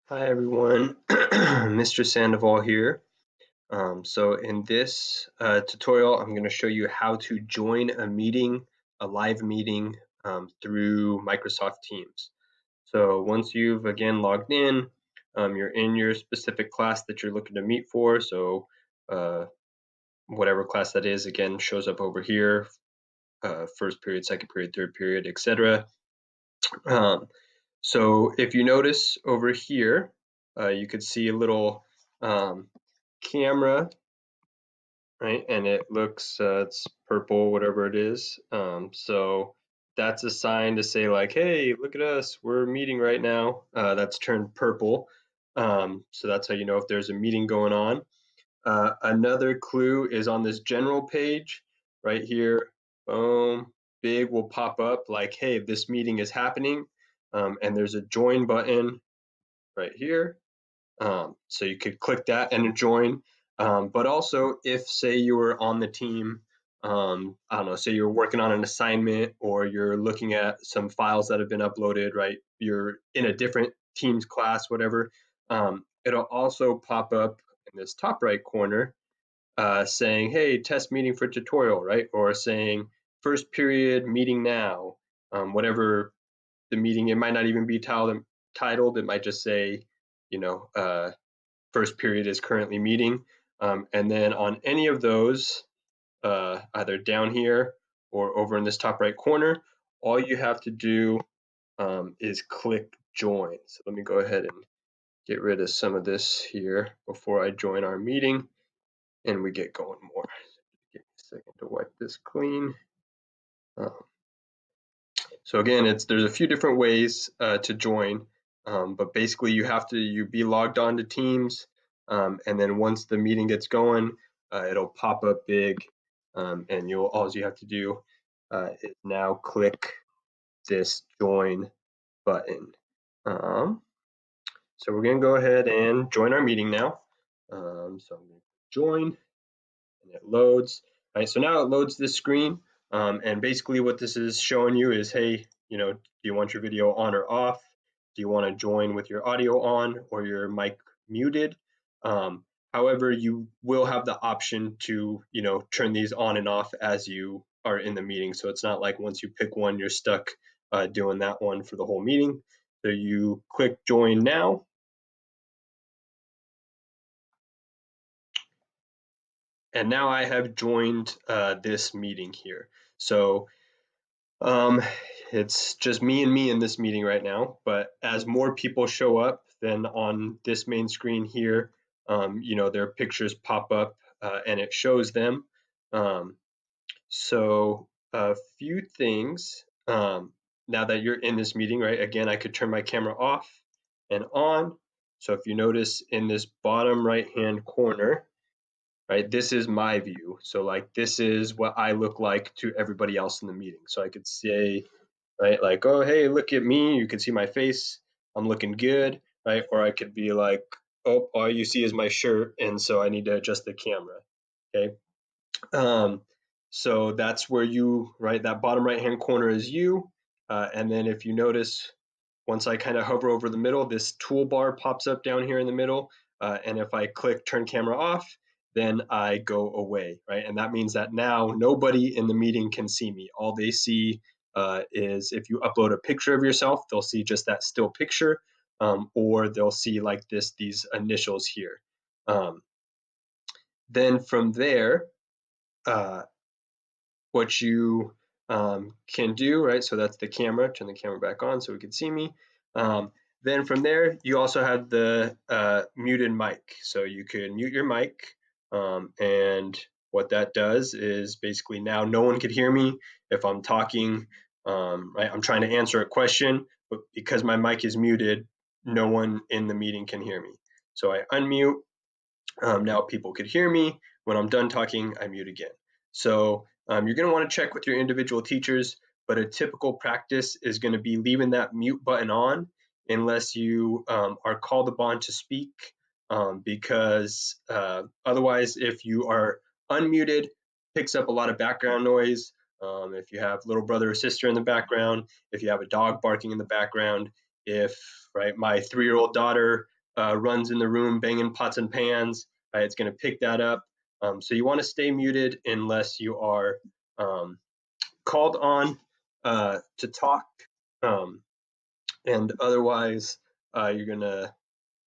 Hi everyone, Mr. Sandoval here. So in this tutorial, I'm going to show you how to join a meeting, a live meeting through Microsoft Teams. So once you've again logged in, you're in your specific class that you're looking to meet for. So whatever class that is, again, shows up over here, first period, second period, third period, etc. So if you notice over here, you could see a little camera, right? And it looks, it's purple, whatever it is. So that's a sign to say like, hey, look at us, we're meeting right now. That's turned purple. So that's how you know if there's a meeting going on. Another clue is on this general page right here. Boom, big will pop up like, hey, this meeting is happening. And there's a join button right here. So you could click that and join. But also, if say you were on the team, I don't know, say you're working on an assignment or you're looking at some files that have been uploaded, right? You're in a different Teams class, whatever. It'll also pop up in this top right corner saying, hey, test meeting for tutorial, right? Or saying first period meeting now, whatever the meeting, it might not even be titled, it might just say, you know, first period is currently meeting. And then on any of those, either down here or over in this top right corner, all you have to do is click join. So let me go ahead and get rid of some of this here before I join our meeting and we get going more. Give me a second to wipe this clean. So again, there's a few different ways to join, but basically you be logged on to Teams, and then once the meeting gets going, it'll pop up big, and all you have to do is now click this join button. So we're gonna go ahead and join our meeting now. So I'm gonna join, and it loads. Right, so now it loads this screen, and basically what this is showing you is, hey, do you want your video on or off? Do you want to join with your audio on or your mic muted? However, you will have the option to, turn these on and off as you are in the meeting. So it's not like once you pick one, you're stuck doing that one for the whole meeting. So you click join now. And now I have joined this meeting here. So it's just me and me in this meeting right now, but as more people show up, then on this main screen here, their pictures pop up and it shows them. So a few things, now that you're in this meeting, right? Again, I could turn my camera off and on. So if you notice in this bottom right-hand corner, right, this is my view. So like, this is what I look like to everybody else in the meeting. So I could say, right, like, oh, hey, look at me. You can see my face. I'm looking good, right? Or I could be like, oh, all you see is my shirt, and so I need to adjust the camera, okay? So that's where right, that bottom right-hand corner is you. And then if you notice, once I kind of hover over the middle, this toolbar pops up down here in the middle. And if I click turn camera off, then I go away, right? And that means that now nobody in the meeting can see me. All they see is if you upload a picture of yourself, they'll see just that still picture, or they'll see like these initials here. Then from there, what you can do, right? So that's the camera, turn the camera back on so we can see me. Then from there, you also have the muted mic. So you can mute your mic, and what that does is basically now no one could hear me if I'm talking, right? I'm trying to answer a question, but because my mic is muted, no one in the meeting can hear me. So I unmute, now people could hear me. When I'm done talking, I mute again. So you're going to want to check with your individual teachers, but a typical practice is going to be leaving that mute button on unless you are called upon to speak, because otherwise, if you are unmuted, picks up a lot of background noise. If you have little brother or sister in the background, if you have a dog barking in the background, if, right, my 3-year-old daughter runs in the room banging pots and pans, right? It's going to pick that up. So you want to stay muted unless you are called on to talk, and otherwise you're going to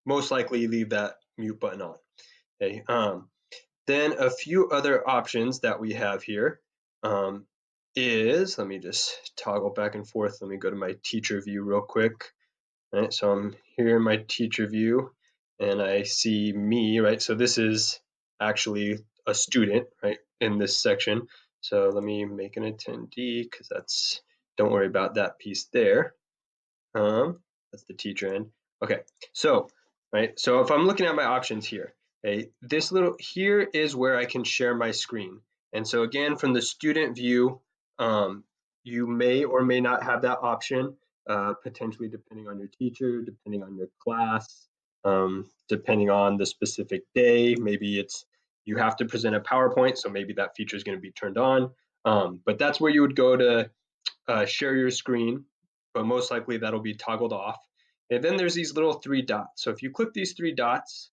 most likely leave that mute button on. Okay. Then a few other options that we have here is, let me just toggle back and forth. Let me go to my teacher view real quick. Right, so I'm here in my teacher view and I see me, right? So this is actually a student, right, in this section. So let me make an attendee because don't worry about that piece there. That's the teacher end. Okay, so, right, so if I'm looking at my options here, okay, here is where I can share my screen. And so again, from the student view, you may or may not have that option, potentially depending on your teacher, depending on your class, depending on the specific day. Maybe you have to present a PowerPoint, so maybe that feature is going to be turned on. But that's where you would go to share your screen, but most likely that'll be toggled off. And then there's these little 3 dots. So if you click these 3 dots,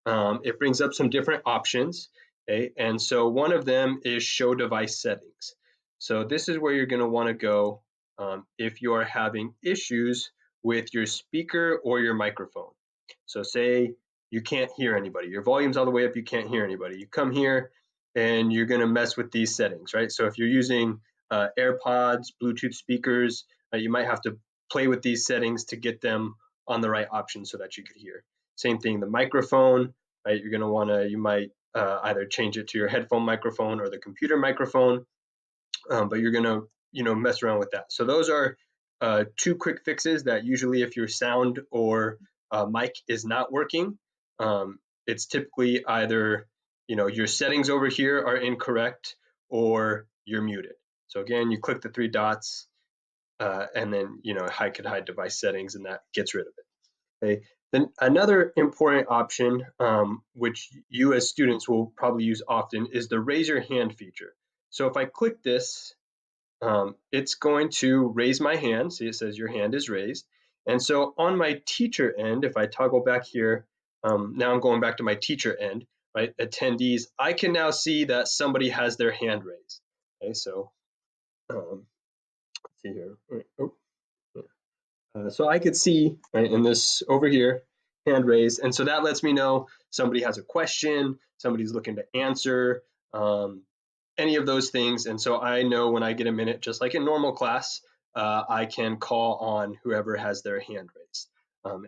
it brings up some different options. Okay, and so one of them is show device settings. So this is where you're going to want to go if you are having issues with your speaker or your microphone. So say you can't hear anybody, your volume's all the way up, you can't hear anybody. You come here and you're going to mess with these settings, right? So if you're using AirPods, Bluetooth speakers, you might have to play with these settings to get them on the right option so that you could hear. Same thing, the microphone, right? You're going to want to, you might either change it to your headphone microphone or the computer microphone, but you're going to, mess around with that. So those are 2 quick fixes that usually if your sound or mic is not working, it's typically either, your settings over here are incorrect or you're muted. So again, you click the 3 dots and then, hide could hide device settings and that gets rid of it. Okay. Then another important option, which you as students will probably use often, is the raise your hand feature. So if I click this, it's going to raise my hand. See, it says your hand is raised. And so on my teacher end, if I toggle back here, now I'm going back to my teacher end, right? Attendees, I can now see that somebody has their hand raised. Okay, so let's see here. Oh, so I could see, right, in this over here, hand raised. And so that lets me know somebody has a question, somebody's looking to answer, any of those things. And so I know when I get a minute, just like in normal class, I can call on whoever has their hand raised.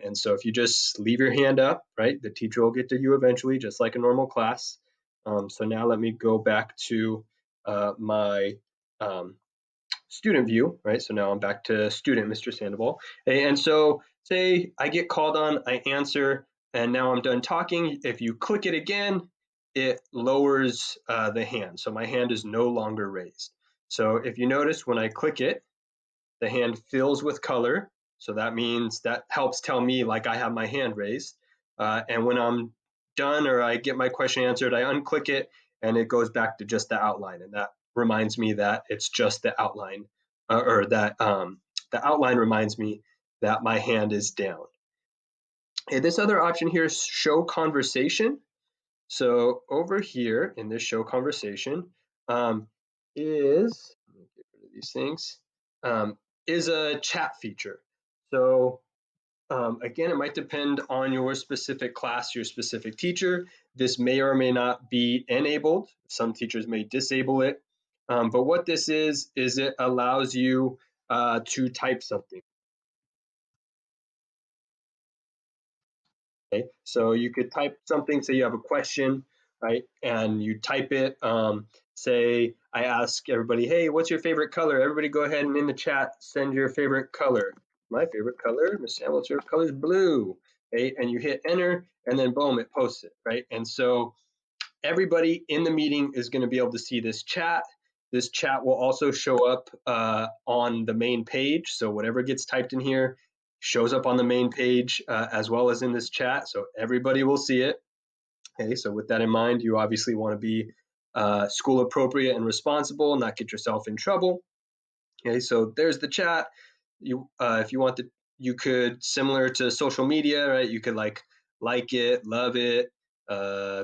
And so if you just leave your hand up, right, the teacher will get to you eventually, just like a normal class. So now let me go back to my student view, right? So now I'm back to student, Mr. Sandoval. And so say I get called on, I answer, and now I'm done talking. If you click it again, it lowers the hand. So my hand is no longer raised. So if you notice when I click it, the hand fills with color. So that means that helps tell me like I have my hand raised. And when I'm done or I get my question answered, I unclick it and it goes back to just the outline. And that reminds me that it's just the outline or that the outline reminds me that my hand is down. Okay, this other option here is show conversation. So over here in this show conversation let me get rid of these things, is a chat feature. So again, it might depend on your specific class, your specific teacher. This may or may not be enabled. Some teachers may disable it. But what this is it allows you to type something. Okay, so you could type something, say you have a question, right? And you type it, say, I ask everybody, hey, what's your favorite color? Everybody go ahead and in the chat, send your favorite color. My favorite color, Ms. Samuel's favorite color is blue, okay? And you hit enter and then boom, it posts it, right? And so everybody in the meeting is gonna be able to see this chat. This chat will also show up on the main page. So whatever gets typed in here shows up on the main page as well as in this chat. So everybody will see it. Okay, so with that in mind, you obviously want to be school appropriate and responsible, not get yourself in trouble. Okay, so there's the chat. If you want to you could, similar to social media, right? You could like it, love it,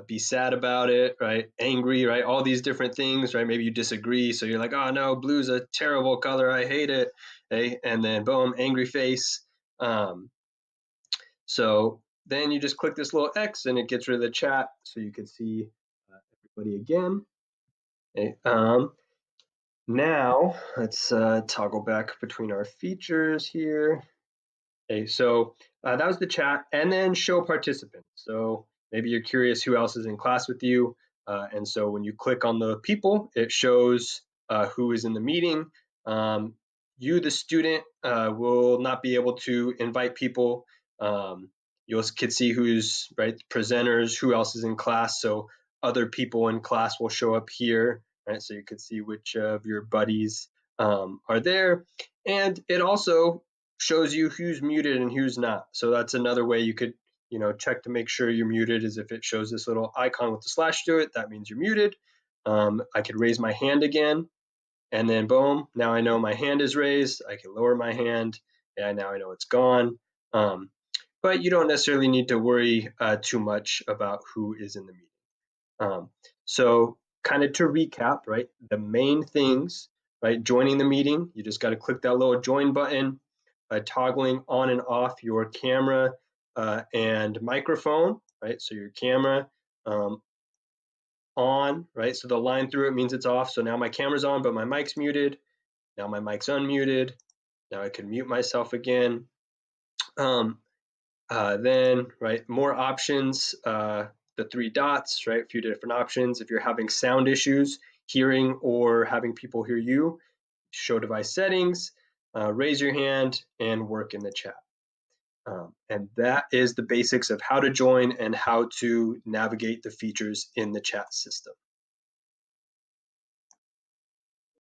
be sad about it, right? Angry, right? All these different things, right? Maybe you disagree, so you're like, oh no, blue's a terrible color, I hate it, okay? And then boom, angry face. So then you just click this little X and it gets rid of the chat, so you can see everybody again. Okay. Now let's toggle back between our features here. Okay, so that was the chat, and then show participants. So maybe you're curious who else is in class with you, and so when you click on the people, it shows who is in the meeting. You, the student, will not be able to invite people. You can see who's right, presenters, who else is in class. So other people in class will show up here, right? So you can see which of your buddies are there, and it also shows you who's muted and who's not. So that's another way you could, check to make sure you're muted, is if it shows this little icon with the slash to it, that means you're muted. I could raise my hand again, and then boom, now I know my hand is raised. I can lower my hand, and now I know it's gone. But you don't necessarily need to worry too much about who is in the meeting. So kind of to recap, right, the main things, right, joining the meeting, you just got to click that little join button, toggling on and off your camera and microphone, right? So your camera on, right? So the line through it means it's off. So now my camera's on, but my mic's muted. Now my mic's unmuted. Now I can mute myself again. Then, right, more options, the three dots, right, a few different options. If you're having sound issues, hearing or having people hear you, show device settings, raise your hand, and work in the chat. And that is the basics of how to join and how to navigate the features in the chat system.